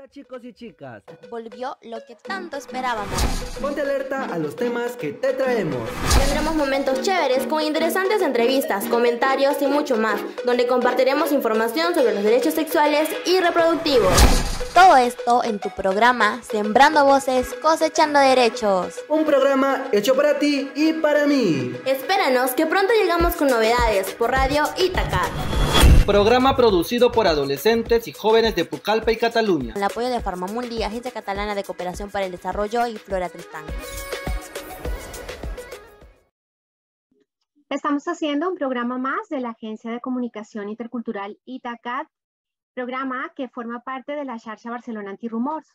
Hola chicos y chicas, Volvió lo que tanto esperábamos. ponte alerta a los temas que te traemos. Tendremos momentos chéveres con interesantes entrevistas, comentarios y mucho más, donde compartiremos información sobre los derechos sexuales y reproductivos. Todo esto en tu programa Sembrando Voces, Cosechando Derechos. Un programa hecho para ti y para mí. Espéranos que pronto llegamos con novedades por Radio Itacat. Programa producido por adolescentes y jóvenes de Pucallpa y Cataluña. Con el apoyo de Farmamundi, Agencia Catalana de Cooperación para el Desarrollo y Flora Tristán. Estamos haciendo un programa más de la Agencia de Comunicación Intercultural Itacat, programa que forma parte de la Xarxa Barcelona Antirumors.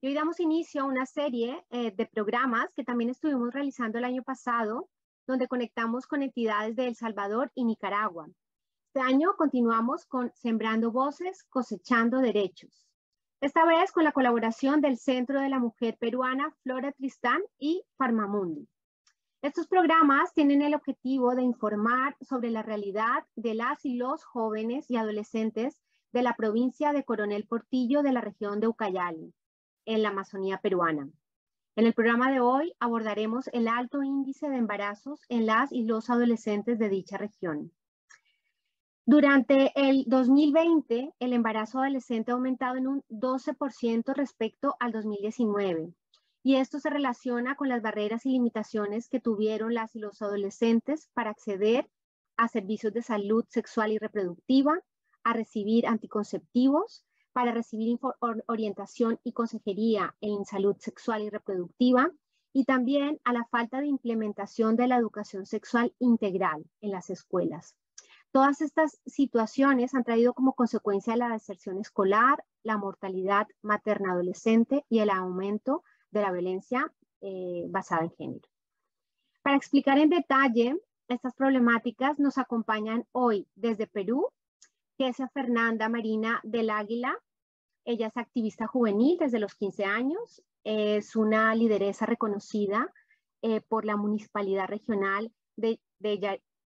Y hoy damos inicio a una serie de programas que también estuvimos realizando el año pasado, donde conectamos con entidades de El Salvador y Nicaragua. Este año continuamos con Sembrando Voces, Cosechando Derechos. Esta vez con la colaboración del Centro de la Mujer Peruana Flora Tristán y Farmamundi. Estos programas tienen el objetivo de informar sobre la realidad de las y los jóvenes y adolescentes de la provincia de Coronel Portillo de la región de Ucayali, en la Amazonía peruana. En el programa de hoy abordaremos el alto índice de embarazos en las y los adolescentes de dicha región. Durante el 2020, el embarazo adolescente ha aumentado en un 12% respecto al 2019. Y esto se relaciona con las barreras y limitaciones que tuvieron las y los adolescentes para acceder a servicios de salud sexual y reproductiva, a recibir anticonceptivos, para recibir orientación y consejería en salud sexual y reproductiva, y también a la falta de implementación de la educación sexual integral en las escuelas. Todas estas situaciones han traído como consecuencia la deserción escolar, la mortalidad materna-adolescente y el aumento de la violencia basada en género. Para explicar en detalle estas problemáticas nos acompañan hoy desde Perú, Kesia Fernanda Marina del Águila. Ella es activista juvenil desde los 15 años, es una lideresa reconocida por la Municipalidad Regional de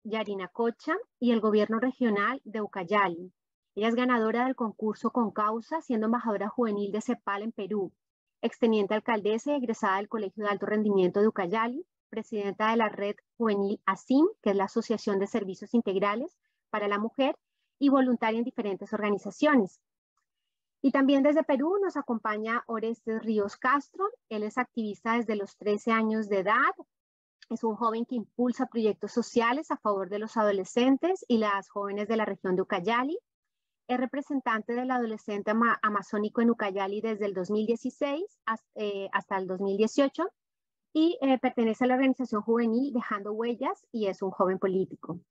Yarinacocha y el Gobierno Regional de Ucayali. Ella es ganadora del concurso Con Causa, siendo embajadora juvenil de CEPAL en Perú, exteniente alcaldesa y egresada del Colegio de Alto Rendimiento de Ucayali, presidenta de la Red Juvenil ASIM, que es la Asociación de Servicios Integrales para la Mujer, y voluntaria en diferentes organizaciones. Y también desde Perú nos acompaña Orestes Ríos Castro. Él es activista desde los 13 años de edad. Es un joven que impulsa proyectos sociales a favor de los adolescentes y las jóvenes de la región de Ucayali. Es representante del adolescente amazónico en Ucayali desde el 2016 hasta el 2018 y pertenece a la organización juvenil Dejando Huellas y es un joven político.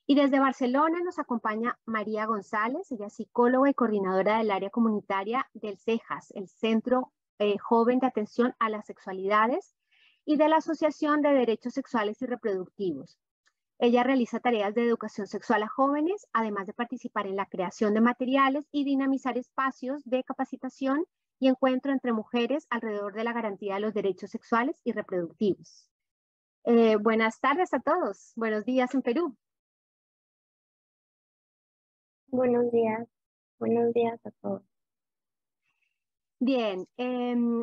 Y desde Barcelona nos acompaña María González, ella es psicóloga y coordinadora del área comunitaria del CEJAS, el Centro Joven de Atención a las Sexualidades, y de la Asociación de Derechos Sexuales y Reproductivos. Ella realiza tareas de educación sexual a jóvenes, además de participar en la creación de materiales y dinamizar espacios de capacitación y encuentro entre mujeres alrededor de la garantía de los derechos sexuales y reproductivos. Buenas tardes a todos. Buenos días en Perú. Buenos días a todos. Bien,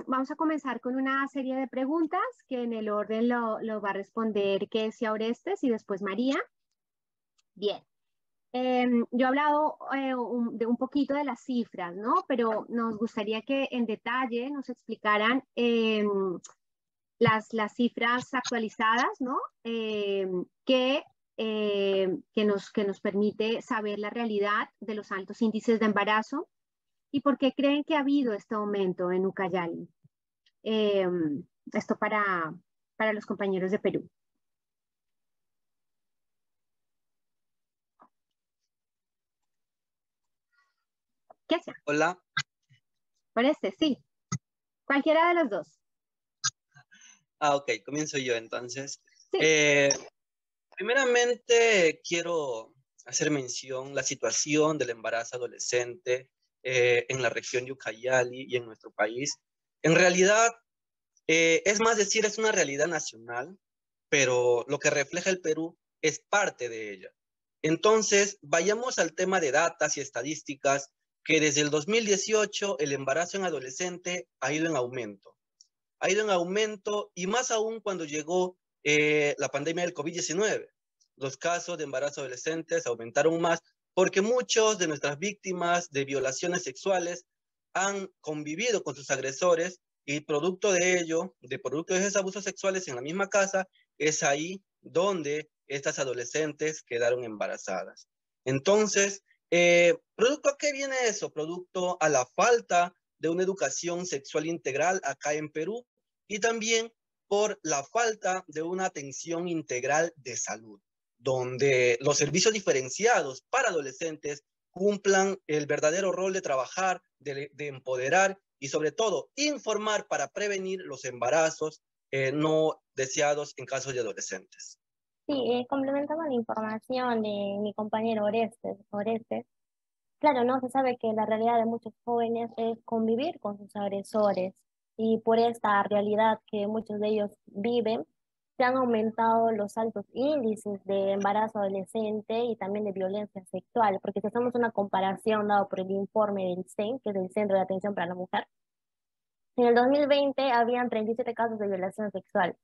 vamos a comenzar con una serie de preguntas que en el orden lo va a responder Kesia Orestes y después María. Bien, yo he hablado de un poquito de las cifras, ¿no? Pero nos gustaría que en detalle nos explicaran las cifras actualizadas, ¿no? Que nos permite saber la realidad de los altos índices de embarazo. ¿Y por qué creen que ha habido este aumento en Ucayali? Esto para los compañeros de Perú. ¿Qué sea? Hola. Parece, sí. Cualquiera de los dos. Ok, comienzo yo entonces. Sí. Primeramente quiero hacer mención la situación del embarazo adolescente en la región de Ucayali y en nuestro país. En realidad, es más decir, es una realidad nacional, pero lo que refleja el Perú es parte de ella. Entonces, vayamos al tema de datas y estadísticas que desde el 2018 el embarazo en adolescente ha ido en aumento. Ha ido en aumento y más aún cuando llegó la pandemia del COVID-19. Los casos de embarazo adolescentes aumentaron más porque muchos de nuestras víctimas de violaciones sexuales han convivido con sus agresores y producto de ello, producto de esos abusos sexuales en la misma casa, es ahí donde estas adolescentes quedaron embarazadas. Entonces, ¿producto a qué viene eso? Producto a la falta de una educación sexual integral acá en Perú y también por la falta de una atención integral de salud, donde los servicios diferenciados para adolescentes cumplan el verdadero rol de trabajar, de empoderar y sobre todo informar para prevenir los embarazos no deseados en casos de adolescentes. Sí, complementando la información de mi compañero Orestes, claro, ¿no? Se sabe que la realidad de muchos jóvenes es convivir con sus agresores y por esta realidad que muchos de ellos viven, se han aumentado los altos índices de embarazo adolescente y también de violencia sexual, porque si hacemos una comparación dado por el informe del CEN, que es el Centro de Atención para la Mujer, en el 2020 habían 37 casos de violación sexual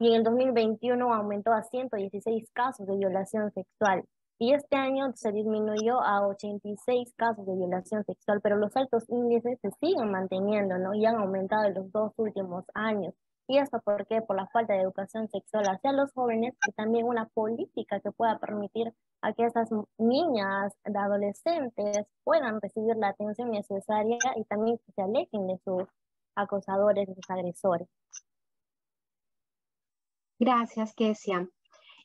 y en el 2021 aumentó a 116 casos de violación sexual. Y este año se disminuyó a 86 casos de violación sexual, pero los altos índices se siguen manteniendo, ¿no? Y han aumentado en los 2 últimos años. ¿Y esto por qué? Por la falta de educación sexual hacia los jóvenes y también una política que pueda permitir a que esas niñas, adolescentes, puedan recibir la atención necesaria y también que se alejen de sus acosadores, de sus agresores. Gracias, Kesia.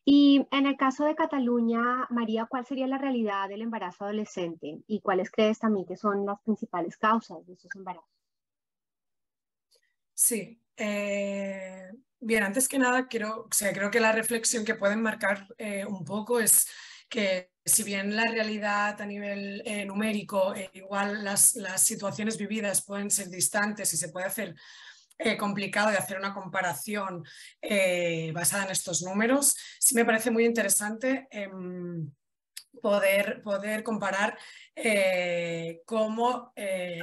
Y en el caso de Cataluña, María, ¿cuál sería la realidad del embarazo adolescente? ¿Y cuáles crees también que son las principales causas de estos embarazos? Sí, bien, antes que nada creo que la reflexión que pueden marcar un poco es que si bien la realidad a nivel numérico, igual las situaciones vividas pueden ser distantes y se puede hacer complicado de hacer una comparación basada en estos números, sí me parece muy interesante poder comparar cómo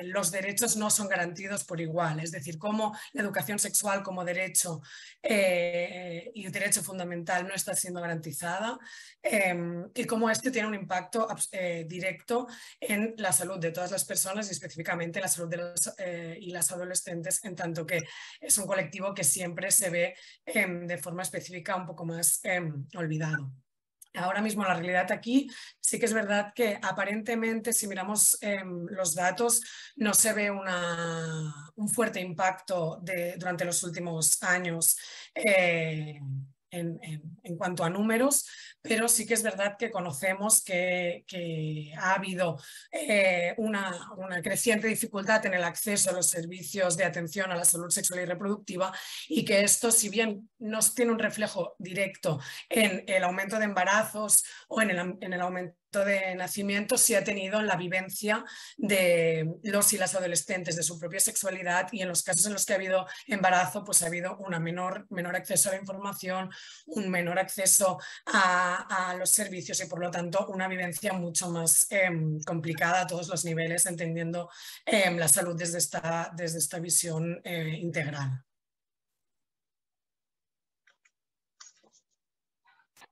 los derechos no son garantidos por igual, es decir, cómo la educación sexual como derecho y derecho fundamental no está siendo garantizada y cómo este tiene un impacto directo en la salud de todas las personas y específicamente en la salud de los y las adolescentes, en tanto que es un colectivo que siempre se ve de forma específica un poco más olvidado. Ahora mismo la realidad aquí sí que es verdad que aparentemente si miramos los datos no se ve un fuerte impacto durante los últimos años en cuanto a números, pero sí que es verdad que conocemos que ha habido una creciente dificultad en el acceso a los servicios de atención a la salud sexual y reproductiva y que esto, si bien no tiene un reflejo directo en el aumento de embarazos o en el aumento de nacimientos, sí ha tenido en la vivencia de los y las adolescentes de su propia sexualidad y en los casos en los que ha habido embarazo, pues ha habido una menor acceso a la información, un menor acceso a los servicios y por lo tanto una vivencia mucho más complicada a todos los niveles, entendiendo la salud desde esta visión integral.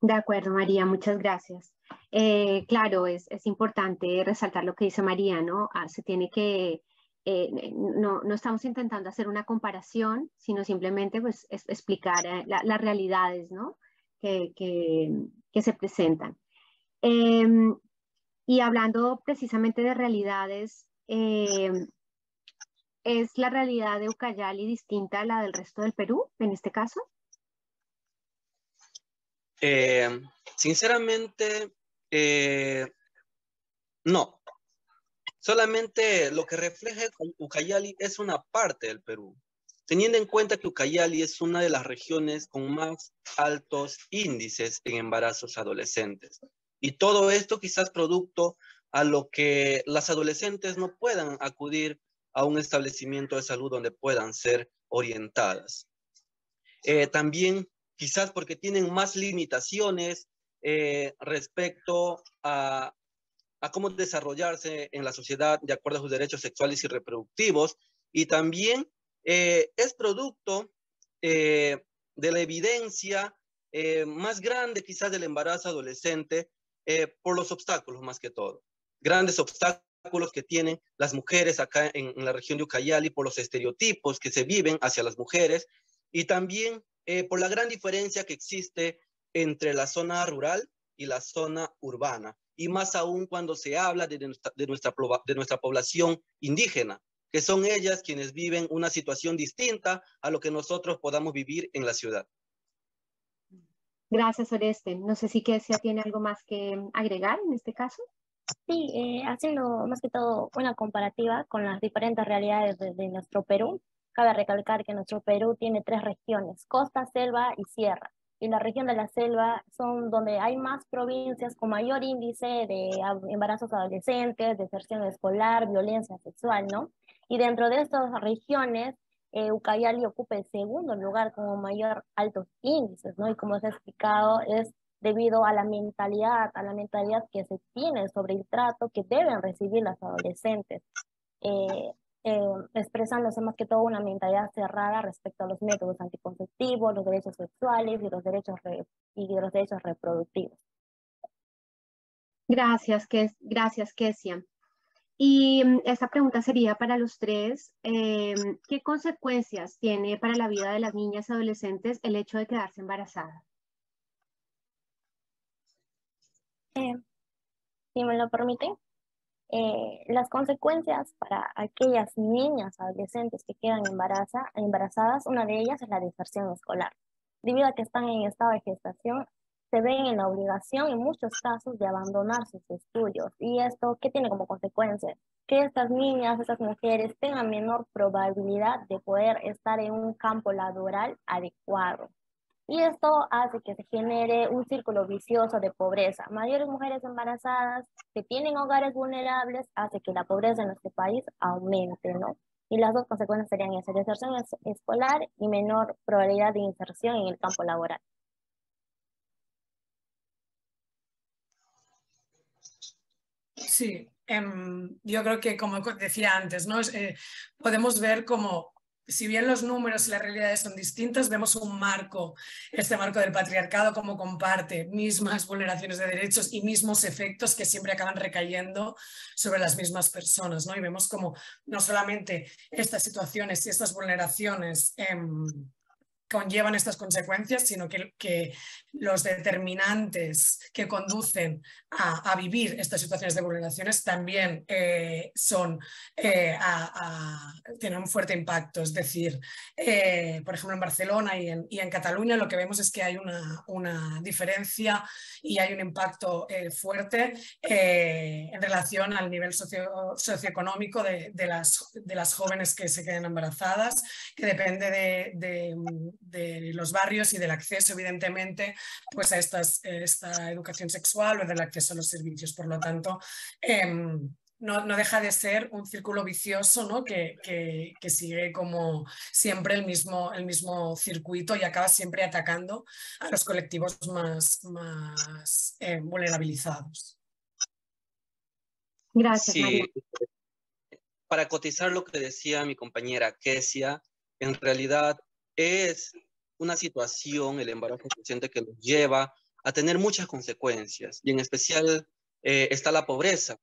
De acuerdo, María, muchas gracias. Claro, es importante resaltar lo que dice María, ¿no? Se tiene que, no estamos intentando hacer una comparación, sino simplemente pues, explicar las realidades, ¿no? Que se presentan. Y hablando precisamente de realidades, ¿es la realidad de Ucayali distinta a la del resto del Perú, en este caso? Sinceramente, no. Solamente lo que refleja Ucayali es una parte del Perú, teniendo en cuenta que Ucayali es una de las regiones con más altos índices en embarazos adolescentes. Y todo esto quizás producto a lo que las adolescentes no puedan acudir a un establecimiento de salud donde puedan ser orientadas. También quizás porque tienen más limitaciones respecto a a cómo desarrollarse en la sociedad de acuerdo a sus derechos sexuales y reproductivos, y también es producto de la evidencia más grande quizás del embarazo adolescente por los obstáculos más que todo. Grandes obstáculos que tienen las mujeres acá en la región de Ucayali por los estereotipos que se viven hacia las mujeres y también por la gran diferencia que existe entre la zona rural y la zona urbana, y más aún cuando se habla de nuestra población indígena, que son ellas quienes viven una situación distinta a lo que nosotros podamos vivir en la ciudad. Gracias, Oreste. No sé si Kesia tiene algo más que agregar en este caso. Sí, haciendo más que todo una comparativa con las diferentes realidades de nuestro Perú, cabe recalcar que nuestro Perú tiene 3 regiones, costa, selva y sierra. Y la región de la selva son donde hay más provincias con mayor índice de embarazos adolescentes, deserción escolar, violencia sexual, ¿no? Y dentro de estas regiones, Ucayali ocupa el segundo lugar como mayor altos índices, ¿no? Y como se ha explicado, es debido a la mentalidad que se tiene sobre el trato que deben recibir las adolescentes, expresándose más que todo una mentalidad cerrada respecto a los métodos anticonceptivos, los derechos sexuales y los derechos reproductivos. Gracias, Kesia. Y esta pregunta sería para los tres. ¿Qué consecuencias tiene para la vida de las niñas y adolescentes el hecho de quedarse embarazadas? Si me lo permiten, las consecuencias para aquellas niñas adolescentes que quedan embarazadas, una de ellas es la deserción escolar. Debido a que están en estado de gestación, se ven en la obligación en muchos casos de abandonar sus estudios. ¿Y esto qué tiene como consecuencia? Que estas niñas, estas mujeres tengan menor probabilidad de poder estar en un campo laboral adecuado. Y esto hace que se genere un círculo vicioso de pobreza. Mayores mujeres embarazadas que tienen hogares vulnerables hace que la pobreza en nuestro país aumente, ¿no? Y las dos consecuencias serían esa, deserción escolar y menor probabilidad de inserción en el campo laboral. Sí, yo creo que como decía antes, ¿no? Podemos ver como, si bien los números y las realidades son distintas, vemos un marco, este marco del patriarcado, como comparte mismas vulneraciones de derechos y mismos efectos que siempre acaban recayendo sobre las mismas personas, ¿no? Y vemos como no solamente estas situaciones y estas vulneraciones conllevan estas consecuencias, sino que los determinantes que conducen a vivir estas situaciones de vulneraciones también tienen un fuerte impacto. Es decir, por ejemplo, en Barcelona y en Cataluña lo que vemos es que hay una diferencia y hay un impacto fuerte en relación al nivel socioeconómico de las jóvenes que se quedan embarazadas, que depende de los barrios y del acceso, evidentemente, pues a esta educación sexual o del acceso a los servicios. Por lo tanto, no deja de ser un círculo vicioso, ¿no? que sigue como siempre el mismo circuito y acaba siempre atacando a los colectivos más vulnerabilizados. Gracias, Sí, María. para cotizar lo que decía mi compañera Kesia, en realidad es una situación, el embarazo adolescente, que nos lleva a tener muchas consecuencias, y en especial está la pobreza.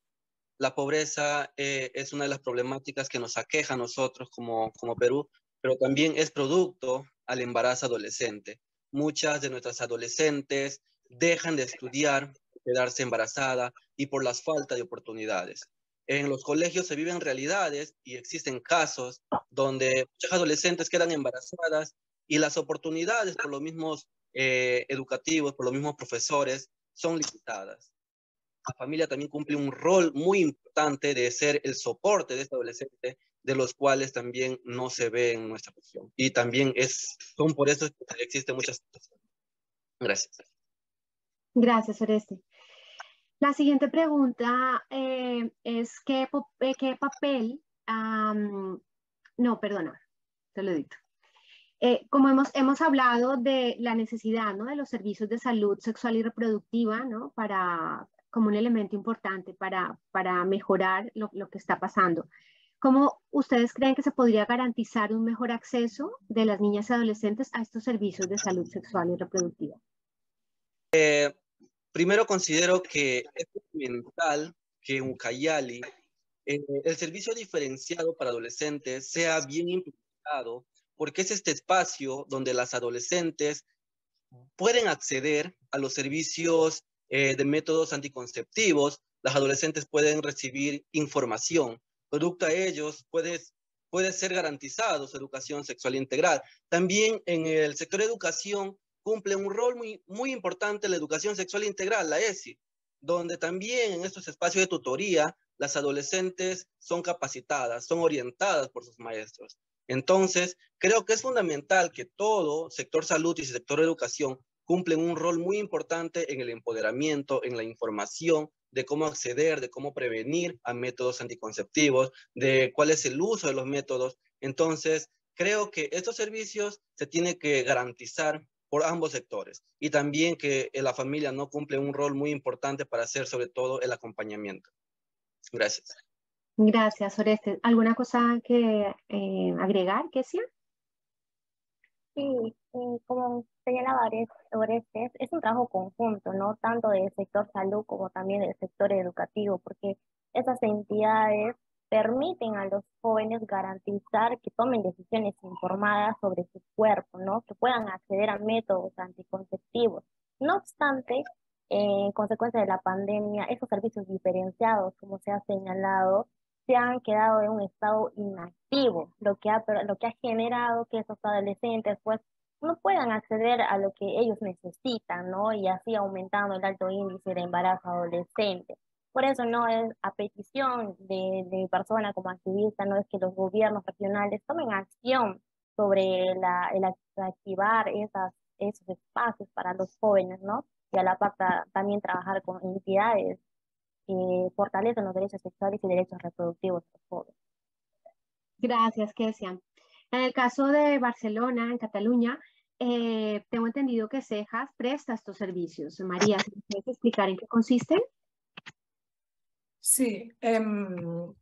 La pobreza es una de las problemáticas que nos aqueja a nosotros como Perú, pero también es producto al embarazo adolescente. Muchas de nuestras adolescentes dejan de estudiar, quedarse embarazadas y por la falta de oportunidades. En los colegios se viven realidades y existen casos donde muchas adolescentes quedan embarazadas y las oportunidades por los mismos educativos, por los mismos profesores, son limitadas. La familia también cumple un rol muy importante de ser el soporte de este adolescente, de los cuales también no se ve en nuestra región. Y también son por eso que existen muchas situaciones. Gracias. Gracias, Oreste. La siguiente pregunta es ¿qué papel? No, perdona, te lo dicto. Como hemos hablado de la necesidad, ¿no? de los servicios de salud sexual y reproductiva, ¿no? para como un elemento importante para mejorar lo que está pasando. ¿Cómo ustedes creen que se podría garantizar un mejor acceso de las niñas y adolescentes a estos servicios de salud sexual y reproductiva? Primero considero que es fundamental que en Ucayali el servicio diferenciado para adolescentes sea bien implementado, porque es este espacio donde las adolescentes pueden acceder a los servicios de métodos anticonceptivos. Las adolescentes pueden recibir información. Producto a ellos puede ser garantizado su educación sexual integral. También en el sector de educación cumple un rol muy importante la educación sexual integral, la ESI, donde también en estos espacios de tutoría las adolescentes son capacitadas, son orientadas por sus maestros. Entonces, creo que es fundamental que todo sector salud y sector educación cumplen un rol muy importante en el empoderamiento, en la información de cómo acceder, de cómo prevenir a métodos anticonceptivos, de cuál es el uso de los métodos. Entonces, creo que estos servicios se tienen que garantizar por ambos sectores y también que la familia no cumple un rol muy importante para hacer sobre todo el acompañamiento. Gracias. Gracias, Orestes. ¿Alguna cosa que agregar, Kesia? Sí, como señalaba Orestes, es un trabajo conjunto, ¿no? Tanto del sector salud como también del sector educativo, porque esas entidades permiten a los jóvenes garantizar que tomen decisiones informadas sobre su cuerpo, ¿no? Que puedan acceder a métodos anticonceptivos. No obstante, en consecuencia de la pandemia, esos servicios diferenciados, como se ha señalado, se han quedado en un estado inactivo, lo que ha generado que esos adolescentes pues no puedan acceder a lo que ellos necesitan, ¿no? Y así aumentando el alto índice de embarazo adolescente. Por eso no es a petición de mi persona como activista, no es que los gobiernos regionales tomen acción sobre el activar esos espacios para los jóvenes, ¿no? Y a la par también trabajar con entidades que fortalecen los derechos sexuales y derechos reproductivos de los jóvenes. Gracias, Kesia. En el caso de Barcelona, en Cataluña, tengo entendido que CEJAS presta estos servicios. María, ¿me puedes explicar en qué consisten? Sí, el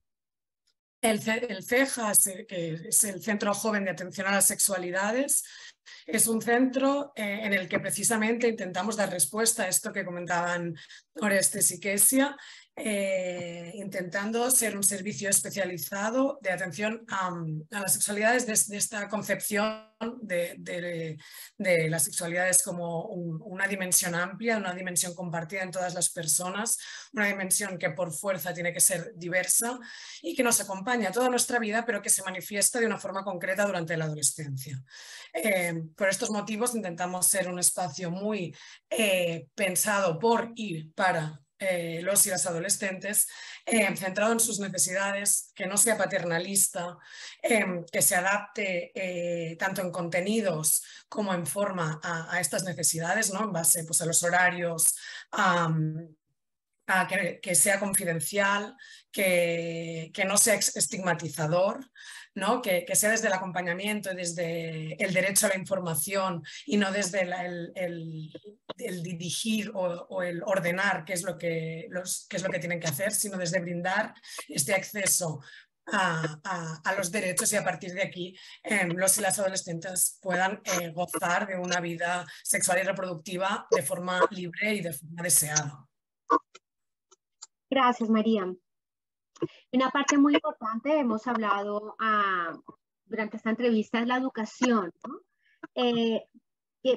CEJAS, que es el Centro Joven de Atención a las Sexualidades, es un centro en el que precisamente intentamos dar respuesta a esto que comentaban Orestes y Kesia, intentando ser un servicio especializado de atención a las sexualidades desde esta concepción de las sexualidades como una dimensión amplia, una dimensión compartida en todas las personas, una dimensión que por fuerza tiene que ser diversa y que nos acompaña toda nuestra vida, pero que se manifiesta de una forma concreta durante la adolescencia. Por estos motivos intentamos ser un espacio muy pensado por y para los y las adolescentes, centrado en sus necesidades, que no sea paternalista, que se adapte tanto en contenidos como en forma a estas necesidades, ¿no? En base pues, a los horarios, que sea confidencial, que no sea estigmatizador, ¿no? Que sea desde el acompañamiento, desde el derecho a la información y no desde el dirigir o el ordenar qué es lo que tienen que hacer, sino desde brindar este acceso a los derechos y a partir de aquí los y las adolescentes puedan gozar de una vida sexual y reproductiva de forma libre y de forma deseada. Gracias, María. Una parte muy importante, hemos hablado durante esta entrevista, es la educación, ¿no?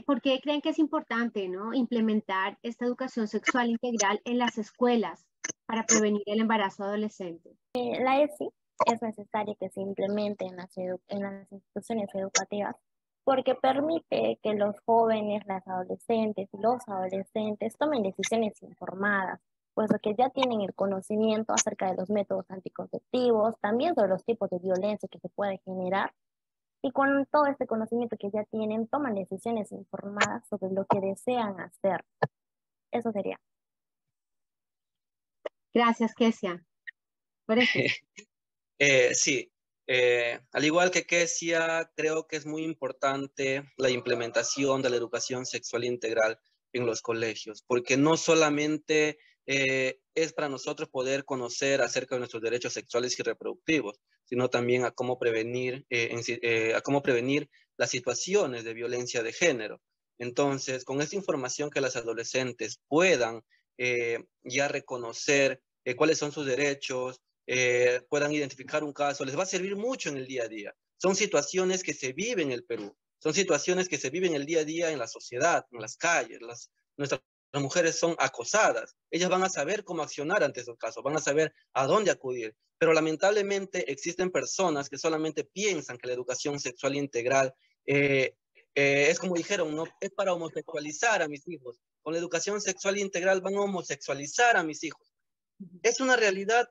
¿Por qué creen que es importante, ¿no? implementar esta educación sexual integral en las escuelas para prevenir el embarazo adolescente? La ESI es necesaria que se implemente en las instituciones educativas porque permite que los jóvenes, las adolescentes y los adolescentes tomen decisiones informadas, puesto que ya tienen el conocimiento acerca de los métodos anticonceptivos, también sobre los tipos de violencia que se puede generar, y con todo este conocimiento que ya tienen, toman decisiones informadas sobre lo que desean hacer. Eso sería. Gracias, Kesia. Por eso. Sí, al igual que Kesia, creo que es muy importante la implementación de la educación sexual integral en los colegios, porque no solamente es para nosotros poder conocer acerca de nuestros derechos sexuales y reproductivos, sino también a cómo prevenir, a cómo prevenir las situaciones de violencia de género. Entonces, con esta información que las adolescentes puedan ya reconocer cuáles son sus derechos, puedan identificar un caso, les va a servir mucho en el día a día. Son situaciones que se viven en el Perú, son situaciones que se viven el día a día en la sociedad, en las calles. Nuestras mujeres son acosadas, ellas van a saber cómo accionar ante esos casos, van a saber a dónde acudir, pero lamentablemente existen personas que solamente piensan que la educación sexual integral es como dijeron, ¿no? Es para homosexualizar a mis hijos. Con la educación sexual integral van a homosexualizar a mis hijos. Es una realidad,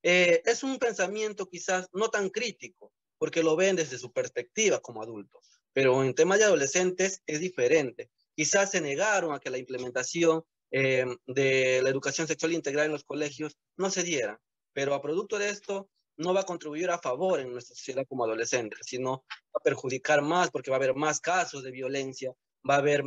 es un pensamiento quizás no tan crítico, porque lo ven desde su perspectiva como adultos, pero en temas de adolescentes es diferente. Quizás se negaron a que la implementación de la educación sexual integral en los colegios no se diera, pero a producto de esto no va a contribuir a favor en nuestra sociedad como adolescentes, sino va a perjudicar más porque va a haber más casos de violencia, va a haber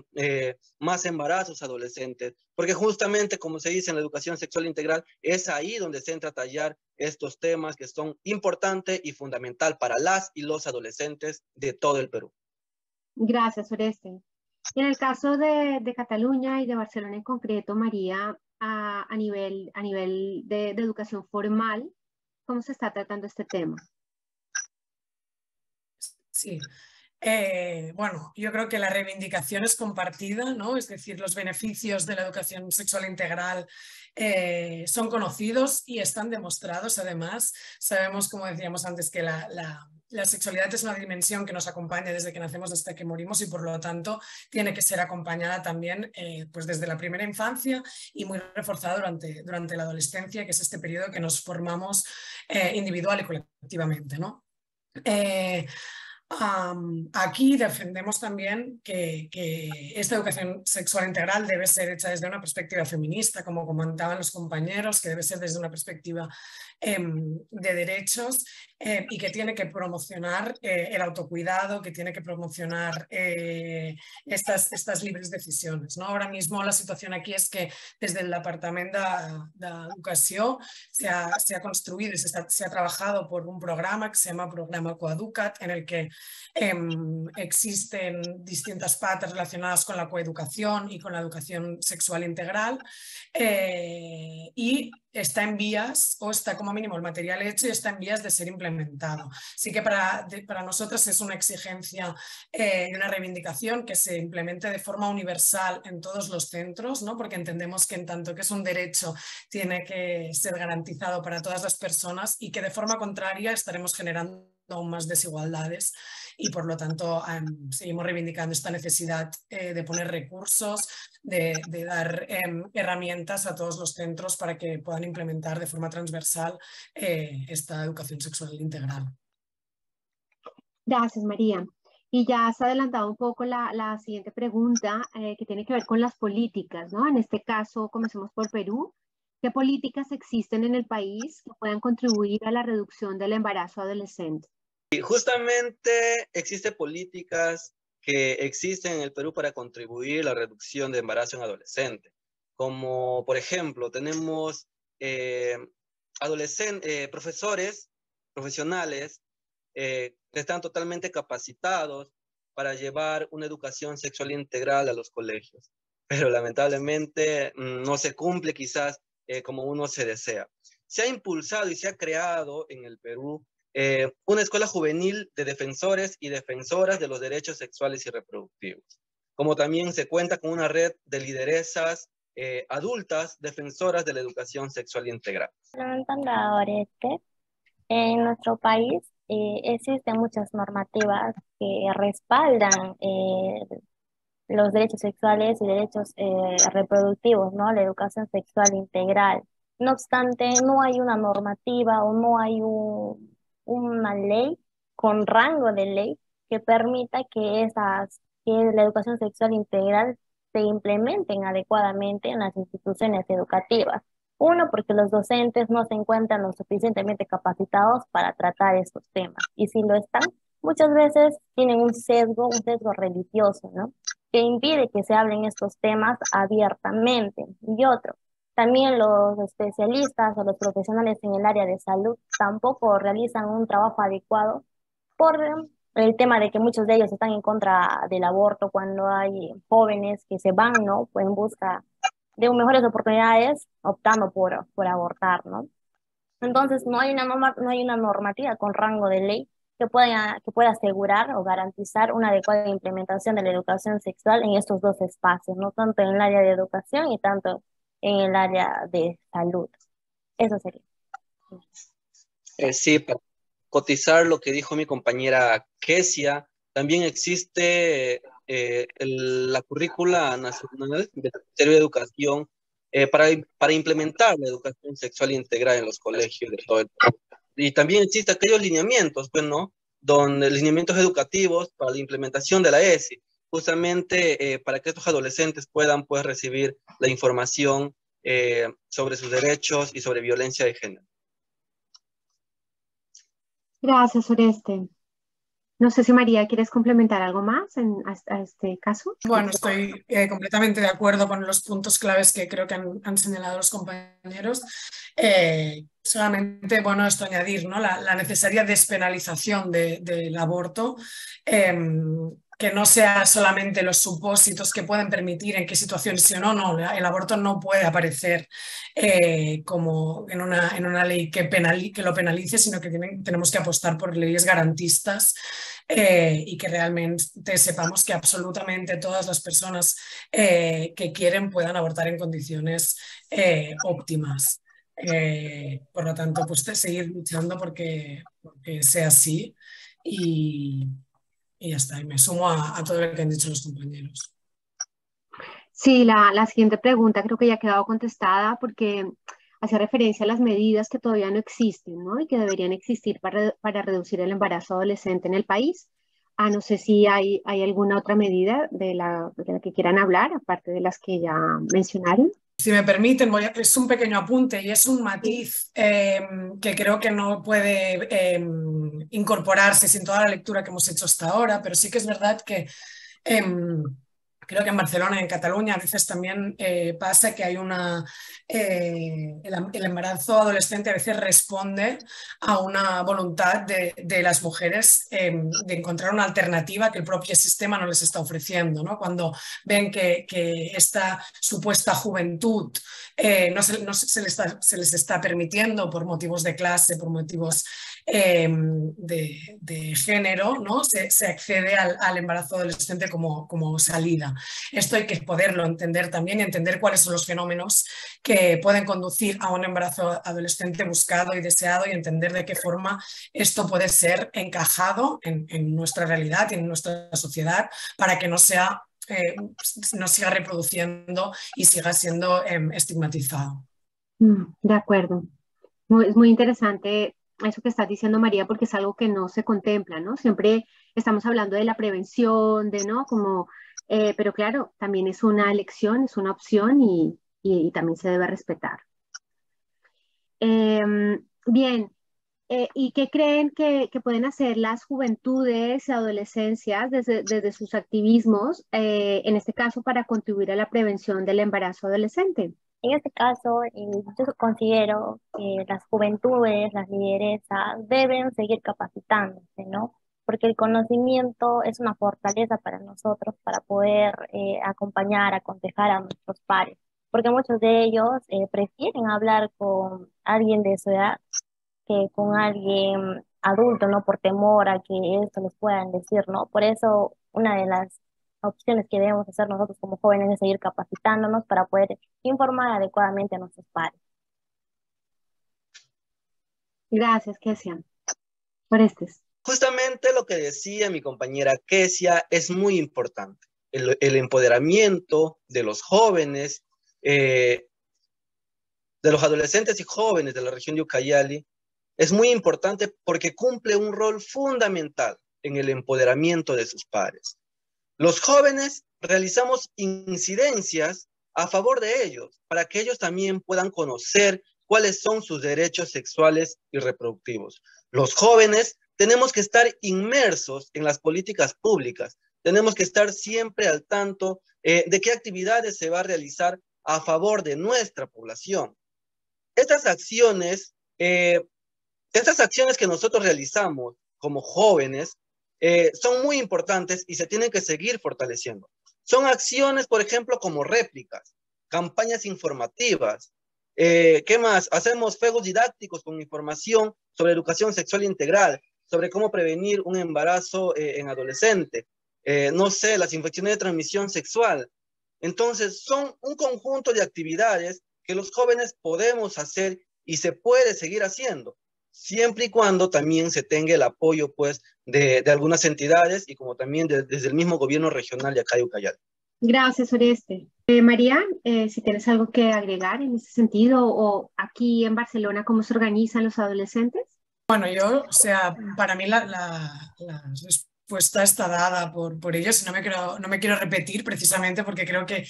más embarazos adolescentes, porque justamente como se dice en la educación sexual integral, es ahí donde se entra a tallar estos temas que son importantes y fundamental para las y los adolescentes de todo el Perú. Gracias, Oreste. Y en el caso de Cataluña y de Barcelona en concreto, María, a nivel de educación formal, ¿cómo se está tratando este tema? Sí. Bueno, yo creo que la reivindicación es compartida, ¿no? Es decir, los beneficios de la educación sexual integral son conocidos y están demostrados. Además, sabemos, como decíamos antes, que la sexualidad es una dimensión que nos acompaña desde que nacemos hasta que morimos y por lo tanto tiene que ser acompañada también pues desde la primera infancia y muy reforzada durante la adolescencia, que es este periodo que nos formamos individual y colectivamente, ¿no? Aquí defendemos también que esta educación sexual integral debe ser hecha desde una perspectiva feminista, como comentaban los compañeros, que debe ser desde una perspectiva de derechos y que tiene que promocionar el autocuidado, que tiene que promocionar estas libres decisiones, ¿no? Ahora mismo la situación aquí es que desde el Departamento d'Educació se ha construido y se ha trabajado por un programa que se llama Programa Coeduca't, en el que existen distintas patas relacionadas con la coeducación y con la educación sexual integral y está en vías, o está como mínimo el material hecho y está en vías de ser implementado. Así que para nosotros es una exigencia y una reivindicación que se implemente de forma universal en todos los centros, ¿no? Porque entendemos que en tanto que es un derecho tiene que ser garantizado para todas las personas y que de forma contraria estaremos generando aún más desigualdades y por lo tanto seguimos reivindicando esta necesidad de poner recursos, de dar herramientas a todos los centros para que puedan implementar de forma transversal esta educación sexual integral. Gracias, María. Y ya has adelantado un poco la siguiente pregunta que tiene que ver con las políticas, ¿no? En este caso, comencemos por Perú. ¿Qué políticas existen en el país que puedan contribuir a la reducción del embarazo adolescente? Y justamente existen políticas que existen en el Perú para contribuir a la reducción de embarazo en adolescentes. Como, por ejemplo, tenemos profesores profesionales que están totalmente capacitados para llevar una educación sexual integral a los colegios. Pero lamentablemente no se cumple quizás como uno se desea. Se ha impulsado y se ha creado en el Perú una escuela juvenil de defensores y defensoras de los derechos sexuales y reproductivos. Como también se cuenta con una red de lideresas adultas defensoras de la educación sexual integral. En nuestro país existen muchas normativas que respaldan los derechos sexuales y derechos reproductivos, ¿no? La educación sexual integral. No obstante, no hay una normativa o no hay una ley con rango de ley que permita que la educación sexual integral se implementen adecuadamente en las instituciones educativas. Uno, porque los docentes no se encuentran lo suficientemente capacitados para tratar estos temas. Y si lo están, muchas veces tienen un sesgo religioso, ¿no? Que impide que se hablen estos temas abiertamente. Y otro, También los especialistas o los profesionales en el área de salud tampoco realizan un trabajo adecuado por el tema de que muchos de ellos están en contra del aborto cuando hay jóvenes que se van, ¿no? Pues en busca de mejores oportunidades optando por abortar, ¿no? Entonces no hay no hay una normativa con rango de ley que pueda asegurar o garantizar una adecuada implementación de la educación sexual en estos dos espacios, no tanto en el área de educación y tanto en el área de salud. Eso sería. Sí, para cotizar lo que dijo mi compañera Kesia, también existe la currícula nacional del Ministerio de Educación para implementar la educación sexual integral en los colegios de todo el país. Y también existen aquellos lineamientos, pues, ¿no? Donde lineamientos educativos para la implementación de la ESI, justamente para que estos adolescentes puedan, pues, recibir la información sobre sus derechos y sobre violencia de género. Gracias, Oreste. No sé si María, ¿quieres complementar algo más a este caso? Bueno, estoy completamente de acuerdo con los puntos claves que creo que han señalado los compañeros. Solamente, bueno, esto añadir, ¿no? La necesaria despenalización del aborto, que no sea solamente los supósitos que pueden permitir en qué situaciones sí o no, no, el aborto no puede aparecer como en una ley que lo penalice, sino que tenemos que apostar por leyes garantistas y que realmente sepamos que absolutamente todas las personas que quieren puedan abortar en condiciones óptimas. Por lo tanto, pues seguir luchando porque sea así y ya está. Y me sumo a todo lo que han dicho los compañeros. Sí, la siguiente pregunta creo que ya ha quedado contestada porque hace referencia a las medidas que todavía no existen, ¿no? Y que deberían existir para reducir el embarazo adolescente en el país. No sé si hay alguna otra medida de la que quieran hablar, aparte de las que ya mencionaron. Si me permiten, es un pequeño apunte y es un matiz que creo que no puede incorporarse sin toda la lectura que hemos hecho hasta ahora, pero sí que es verdad que creo que en Barcelona y en Cataluña a veces también pasa que hay el embarazo adolescente a veces responde a una voluntad de las mujeres de encontrar una alternativa que el propio sistema no les está ofreciendo, ¿no? Cuando ven que esta supuesta juventud se les está permitiendo por motivos de clase, por motivos de género, ¿no? Se accede al embarazo adolescente como salida. Esto hay que poderlo entender también y entender cuáles son los fenómenos que pueden conducir a un embarazo adolescente buscado y deseado y entender de qué forma esto puede ser encajado en nuestra realidad y en nuestra sociedad para que no siga reproduciendo y siga siendo estigmatizado. De acuerdo. Es muy interesante eso que estás diciendo, María, porque es algo que no se contempla, ¿no? Siempre estamos hablando de la prevención, ¿no? Pero claro, también es una elección, es una opción y también se debe respetar. Bien, ¿y qué creen que pueden hacer las juventudes y adolescencias desde sus activismos, en este caso, para contribuir a la prevención del embarazo adolescente? En este caso, yo considero que las juventudes, las lideresas, deben seguir capacitándose, ¿no? Porque el conocimiento es una fortaleza para nosotros para poder acompañar, aconsejar a nuestros pares. Porque muchos de ellos prefieren hablar con alguien de su edad que con alguien adulto, ¿no? Por temor a que esto les puedan decir, ¿no? Por eso, una de las opciones que debemos hacer nosotros como jóvenes es seguir capacitándonos para poder informar adecuadamente a nuestros pares. Gracias, Kesia. Orestes. Justamente lo que decía mi compañera Kesia es muy importante. El empoderamiento de los jóvenes, de los adolescentes y jóvenes de la región de Ucayali, es muy importante porque cumple un rol fundamental en el empoderamiento de sus pares. Los jóvenes realizamos incidencias a favor de ellos, para que ellos también puedan conocer cuáles son sus derechos sexuales y reproductivos. Los jóvenes tenemos que estar inmersos en las políticas públicas, tenemos que estar siempre al tanto de qué actividades se va a realizar a favor de nuestra población. Estas acciones que nosotros realizamos como jóvenes son muy importantes y se tienen que seguir fortaleciendo. Son acciones, por ejemplo, como réplicas, campañas informativas. ¿Qué más? Hacemos juegos didácticos con información sobre educación sexual integral, sobre cómo prevenir un embarazo en adolescente. No sé, las infecciones de transmisión sexual. Entonces, son un conjunto de actividades que los jóvenes podemos hacer y se puede seguir haciendo, siempre y cuando también se tenga el apoyo, pues, de algunas entidades y como también desde el mismo gobierno regional de acá de Ucayali. Gracias, Oreste. María, si tienes algo que agregar en ese sentido, o aquí en Barcelona, ¿cómo se organizan los adolescentes? Bueno, o sea, para mí la respuesta está dada por ellos y no me quiero repetir precisamente porque creo que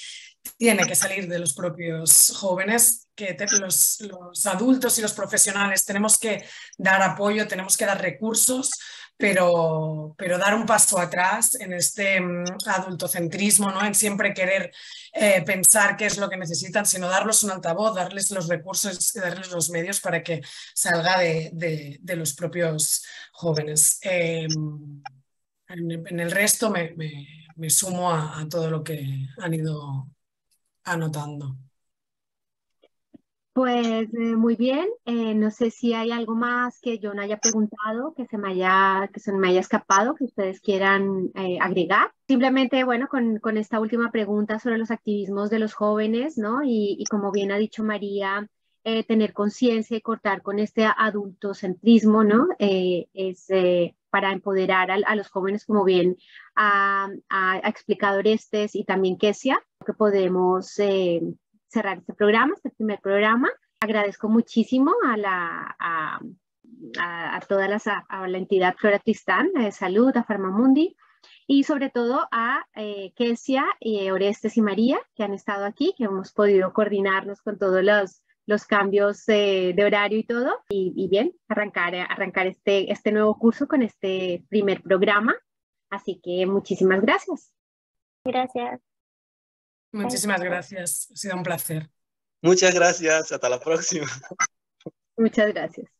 tiene que salir de los propios jóvenes, que los adultos y los profesionales tenemos que dar apoyo, tenemos que dar recursos, pero dar un paso atrás en este adultocentrismo, ¿no? En siempre querer pensar qué es lo que necesitan, sino darles un altavoz, darles los recursos y darles los medios para que salga de los propios jóvenes. En el resto me sumo a todo lo que han ido anotando. Pues muy bien, no sé si hay algo más que yo no haya preguntado, que se me haya escapado, que ustedes quieran agregar. Simplemente, bueno, con esta última pregunta sobre los activismos de los jóvenes, ¿no? Y como bien ha dicho María, tener conciencia y cortar con este adultocentrismo, ¿no? Es para empoderar a los jóvenes, como bien ha explicado Orestes y también Kesia, que podemos cerrar este programa, este primer programa. Agradezco muchísimo a toda la entidad Flora Tristán, Salud, a Farmamundi, y sobre todo a Kesia, Orestes y María, que han estado aquí, que hemos podido coordinarnos con todos los cambios de horario y todo, y bien, arrancar este nuevo curso con este primer programa. Así que muchísimas gracias. Gracias. Muchísimas gracias, ha sido un placer. Muchas gracias, hasta la próxima. Muchas gracias.